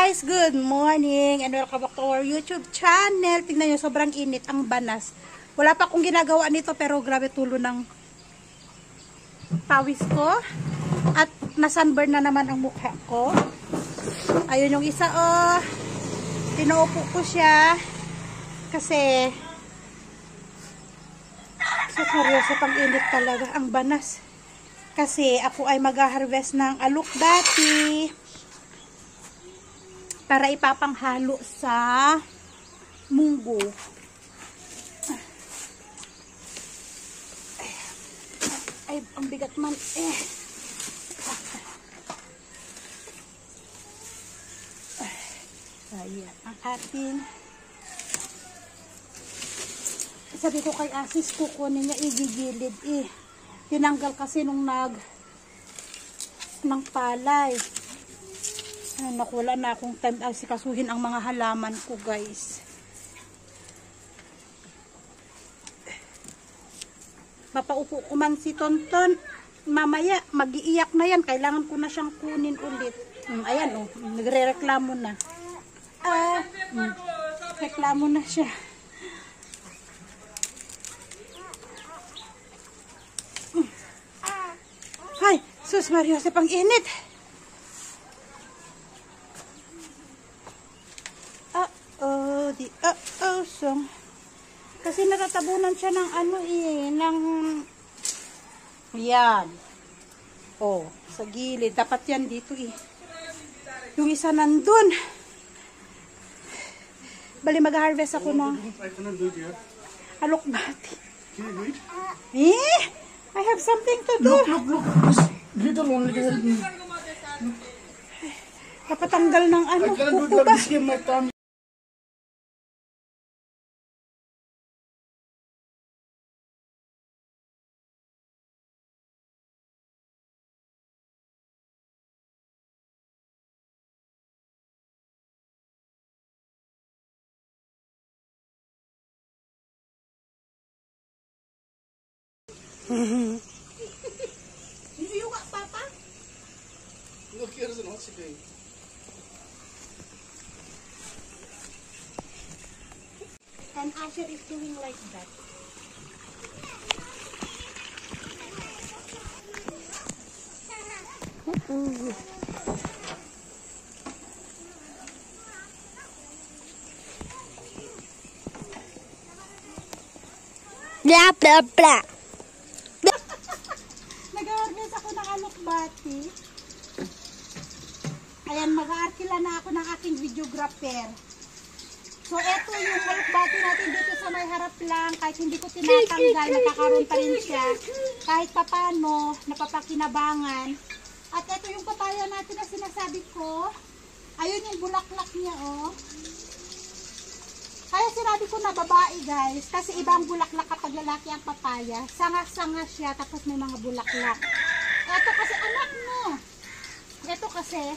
guys! Good morning and welcome back to our YouTube channel. Tingnan nyo, sobrang init ang banas. Wala pa akong ginagawa nito pero grabe tulo ng pawis ko. At nasunburn na naman ang mukha ko. Ayun yung isa, oh. Pinaupo ko siya. Kasi seryoso pang init talaga ang banas. Kasi ako ay mag-harvest ng alokbati para ipapanghalo sa munggo. Ay, ang bigat man eh. Ayan, ang ating. Sabi ko kay Asis, kukunin niya, igigilid eh. Tinanggal kasi nung ng palay. Naku, wala na akong time asikasuhin ang mga halaman ko, guys. Mapaupo ko man si Tonton. Mamaya, mag-iiyak na yan. Kailangan ko na siyang kunin ulit. Ayan, oh. Nagre-reklamo na. Reklamo na siya. Ay, sus Mario, sa pang-init. Song. Kasi natatabunan siya ng ano eh, ng yan. Oh, sa gilid. Dapat yan dito eh. Yung isa nandun. Bali, mag-harvest ako ng alokbati. Eh? I have something to do. Look. This little only can help me. Kapatanggal ng ano, I cannot do kuko it ba? this game, my thumb. Hindi ka, Papa? Look, here's an oxygen. And Asher is doing like that. Blah, blah, blah. Nag-harvest ako ng alokbati. Ayan, mag-aarkila na ako ng aking videographer. So, eto yung alokbati natin dito sa may harap lang. Kahit hindi ko tinatanggal, nakakaroon pa rin siya. Kahit papano, napapakinabangan. At eto yung papaya natin na sinasabi ko. Ayun yung bulaklak niya, oh. Kaya sinabi ko na babae, guys, kasi ibang bulaklak kapag lalaki ang papaya. Sanga-sanga siya, tapos may mga bulaklak. Ito kasi anak mo. Ito kasi,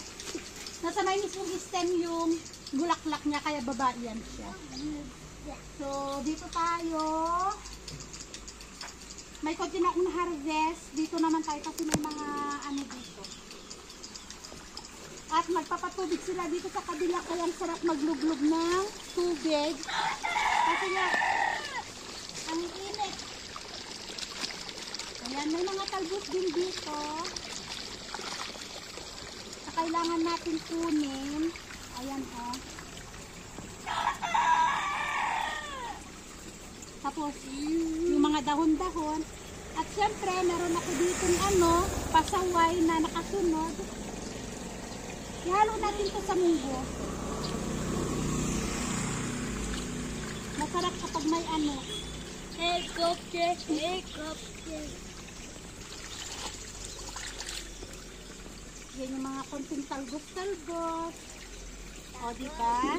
nasa may mismong stem yung bulaklak niya, kaya babae yan siya. So, dito tayo. May konti na akong na-harvest. Dito naman tayo kasi may mga ano dito. At magpapatubig sila dito sa kabila, kaya ang sarap magluglog ng tubig. Kasi nga, ang init. Ayan, may mga talbos din dito na kailangan natin kunin. Ayan, oh. Tapos, yung mga dahon-dahon. At syempre, meron ako dito ano, pasaway na nakasunod. Ihalo natin to sa munggo. Masarap kapag may ano. Helicopter. Yan yung mga konting talgos-talgos. O, diba?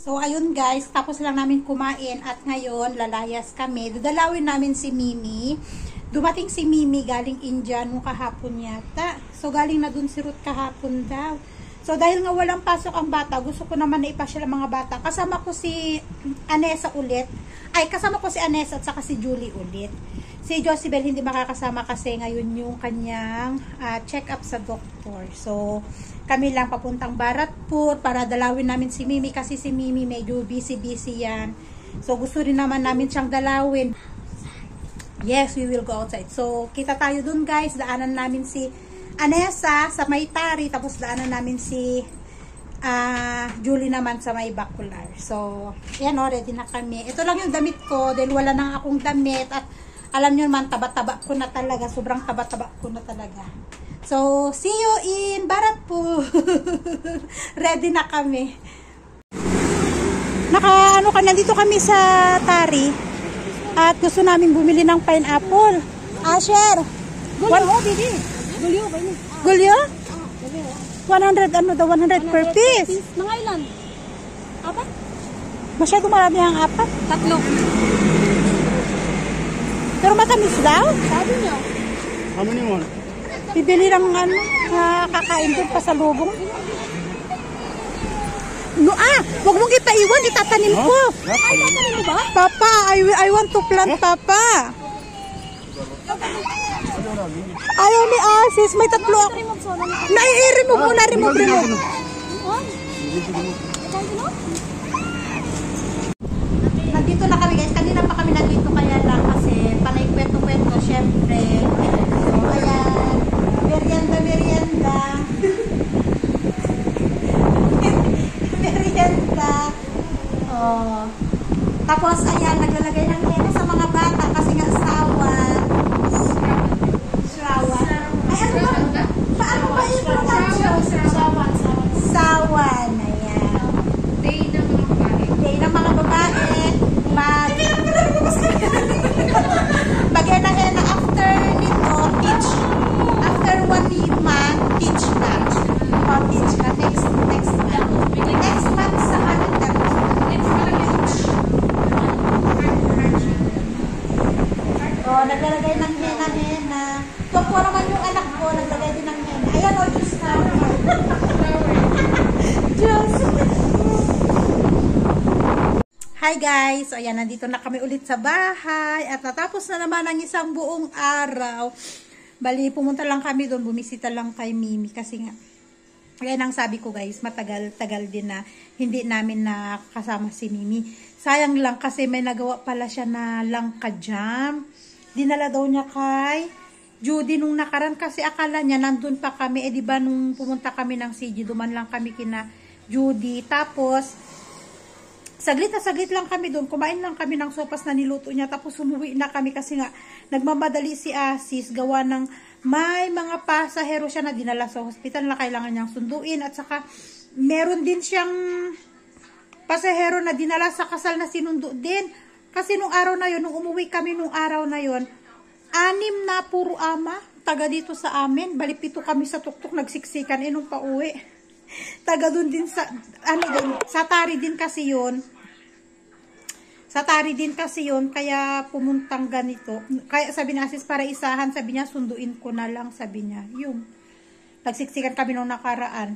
So, ayun guys, tapos lang namin kumain at ngayon, lalayas kami. Dadalawin namin si Mimi. Dumating si Mimi galing India nung kahapon yata. So, galing na dun si Ruth kahapon daw. So, dahil nga walang pasok ang bata, gusto ko naman na ipasyal ang mga bata. Kasama ko si Anessa ulit. Ay, kasama ko si Anessa at saka si Julie ulit. si Josibel hindi makakasama kasi ngayon yung kanyang check-up sa doktor. So, kami lang papuntang Bharatpur para dalawin namin si Mimi kasi si Mimi medyo busy-busy yan. So, gusto rin naman namin siyang dalawin. Yes, we will go outside. So, kita tayo dun guys. Daanan namin si Anessa sa may Tari. Tapos daanan namin si Julie naman sa may Bacular. So, yan o, ready na kami. Ito lang yung damit ko dahil wala nang akong damit. At alam nyo naman, taba-taba ko na talaga. Sobrang taba-taba ko na talaga. So, see you in Bharatpur. Ready na kami. Nandito kami sa Tari. At gusto namin bumili ng pineapple. Asher! Gulyo, Didi. Gulyo? 100 per piece. Mga ilan? Apat? Masyado marami ang apat. 3. Pero matamis daw. Sabi niyo. How many more? Bibili lang kakain doon pa sa lubong. No, wag mong ipaiwan, itatanim ko. Ay, tatanin mo ba? Papa, I want to plant, Papa. Ayaw ni Asis, may 3 ako. Nai-remove mo na, remove. Nandito na kami guys, kanina pa kami nandito kaya lang kasi panay kwento-kwento, syempre. So, ayan, merienda. Merienda. Oh. Tapos, ayan, naglalagay ng hena sa mga bata kasi nga sawan. Ay, ano ba? Paano ba yung pronunciation? Sawan. Ayan. Day ng mga babae. Mag-hena-hena after nito, teach. After 1 month, teach na. Teach na. Next month. Next month sa calendar. Naglalagay ng hena-hena. Tuwa naman yung anak ko, naglagay din ng hena. Ayan, Diyos na. Diyos. Hi guys! So, ayan, nandito na kami ulit sa bahay. At natapos na naman ang isang buong araw. Bali, pumunta lang kami doon. Bumisita lang kay Mimi. Kasi nga, ayan ang sabi ko guys, matagal-tagal din na hindi namin nakasama si Mimi. Sayang lang kasi may nagawa pala siya na langka jam. Dinala daw niya kay Judy nung nakaraan kasi akala niya nandun pa kami. Eh diba nung pumunta kami ng CG, duman lang kami kina Judy. Tapos, saglit lang kami doon. Kumain lang kami ng sopas na niluto niya. Tapos umuwi na kami kasi nga nagmamadali si Asis. Gawa ng may mga pasahero siya na dinala sa hospital na kailangan niyang sunduin. At saka meron din siyang pasahero na dinala sa kasal na sinundo din. Kasi nung araw na yun, nung umuwi kami nung araw na yun, 6 na puro ama, taga dito sa amin. Bali 7 kami sa tuktok, nagsiksikan, nung pauwi. Taga dun din sa, sa Tari din kasi yun. Sa Tari din kasi yun, kaya pumuntang ganito. Kaya sabi ni Asis, para isahan, sabi niya, sunduin ko na lang, sabi niya. Yung, nagsiksikan kami nung nakaraan.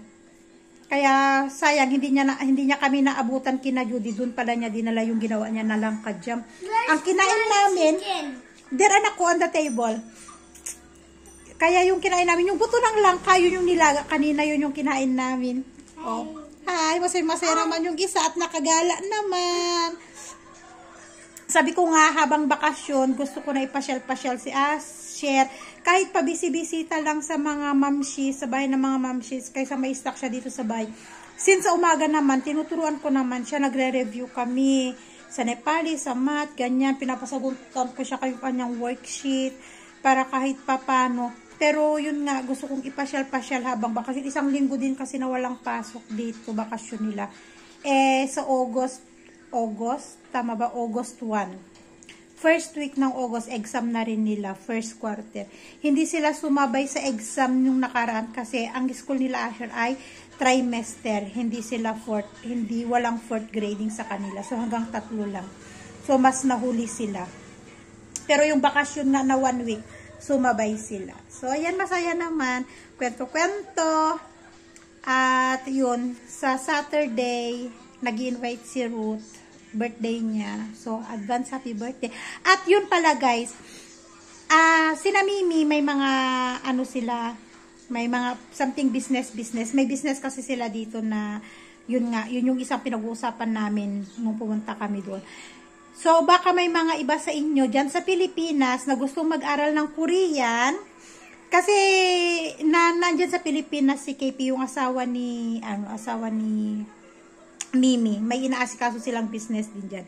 Kaya sayang, hindi niya kami naabutan kina Judy. Doon pala niya dinala yung ginawa niya na langka jam. Ang kinain namin, there anak ko on the table. Kaya yung kinain namin, yung buto ng langka, yun yung nilaga. Kanina yun yung kinain namin. Oh. Hi, masaya naman yung isa at nakagala naman. Sabi ko nga, habang bakasyon, gusto ko na ipasyal-pasyal si Asher. Kahit pabisi-bisita lang sa mga mamshis, sa bahay ng mga mamshis, kaysa may stock siya dito sa bahay. Since sa umaga naman, tinuturuan ko naman siya, nagre-review kami sa Nepali, sa math, ganyan. Pinapasagutan ko siya kanyang worksheet para kahit papano. Pero yun nga, gusto kong ipasyal-pasyal habang bakasyon. 1 linggo din kasi na walang pasok dito, bakasyon nila. Sa August, tama ba? August 1. First week ng August, exam na rin nila, first quarter. Hindi sila sumabay sa exam yung nakaraan kasi ang school nila Asher ay trimester. Hindi sila walang fourth grading sa kanila. So hanggang 3 lang. So mas nahuli sila. Pero yung bakasyon na 1 week, sumabay sila. So ayan, masaya naman. Kwento-kwento. At yun, sa Saturday, nag-invite si Ruth. Birthday niya. So, advance happy birthday. At yun pala guys, Sina Mimi, may mga, ano sila, may mga something business. May business kasi sila dito na, yun yung isang pinag-uusapan namin nung pumunta kami doon. So, baka may mga iba sa inyo dyan sa Pilipinas na gustong mag-aral ng Korean. Kasi, nandyan sa Pilipinas si KP, yung asawa ni Mimi. May inaasikaso silang business din dyan.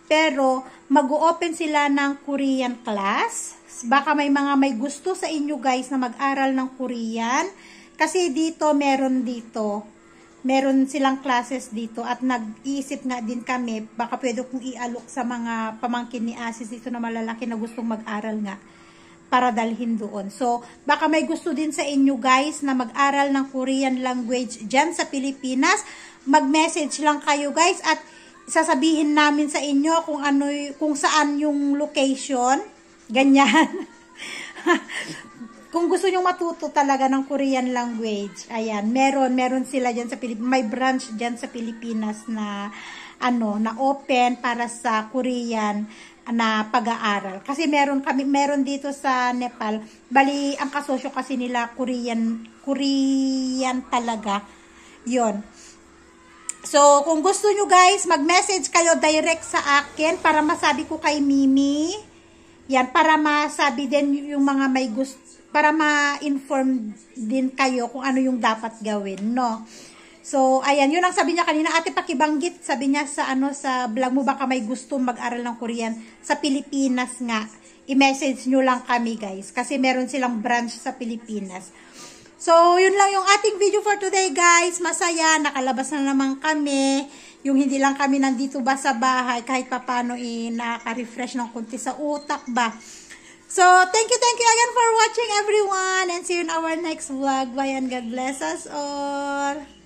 Pero, mag-open sila ng Korean class. Baka may gusto sa inyo guys na mag-aral ng Korean. Kasi meron silang classes dito at nag-iisip nga din kami, baka pwede kong ialok sa mga pamangkin ni Asis dito na malalaki na gustong mag-aral nga para dalhin doon. So, baka may gusto din sa inyo guys na mag-aral ng Korean language dyan sa Pilipinas. Mag-message lang kayo guys at sasabihin namin sa inyo kung saan yung location. Ganyan. Kung gusto nyo matuto talaga ng Korean language, ayan, meron sila dyan sa Pilipinas, may branch dyan sa Pilipinas na, na open para sa Korean na pag-aaral. Kasi meron dito sa Nepal, bali, ang kasosyo kasi nila, Korean talaga, yon. So, kung gusto nyo guys, mag-message kayo direct sa akin para masabi ko kay Mimi, yan, para masabi din yung mga may gusto, para ma-inform din kayo kung ano yung dapat gawin, no? So, ayan, yun ang sabi niya kanina, ate pakibanggit, sabi niya sa vlog mo, baka may gusto mag-aral ng Korean sa Pilipinas nga. I-message nyo lang kami, guys, kasi meron silang branch sa Pilipinas. So, yun lang yung ating video for today, guys. Masaya, nakalabas na naman kami. Yung hindi lang kami nandito ba sa bahay, kahit papano nakaka-refresh ng kunti sa utak ba. So, thank you again for watching everyone and see you in our next vlog. Bye and God bless us all.